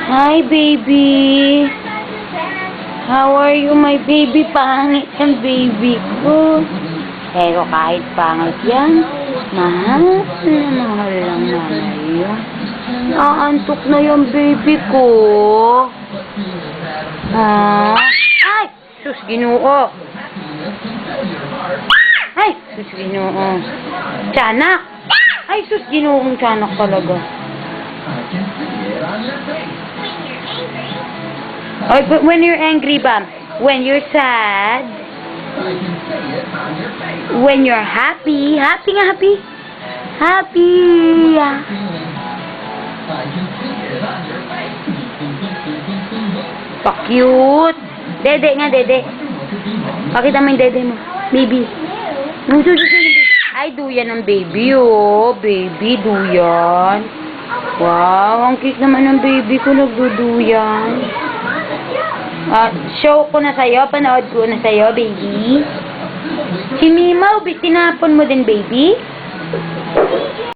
Hi, baby. How are you, my baby? Pangit ang baby ko. Pero kahit pangit yan, mahal na mahal lang nanay yun. Naantok na yung baby ko. Ha? Ay! Sus, Ginoo. Ay! Sus, Ginoo. Tiyanak! Ay, sus, Ginoong tiyanak talaga. Ay, but when you're angry, ba? When you're sad, when you're happy, happy nga, happy. Happy. Pa-cute. Dede nga, dede. Pakita mo yung dede mo. Baby. Ay, duyan ang baby, oh. Baby, duyan. Wow, ang cute naman ng baby ko, nagduduyan. Show ko na sa'yo, panood ko na sa'yo, baby. Si Mimaw, tinapon mo din, baby?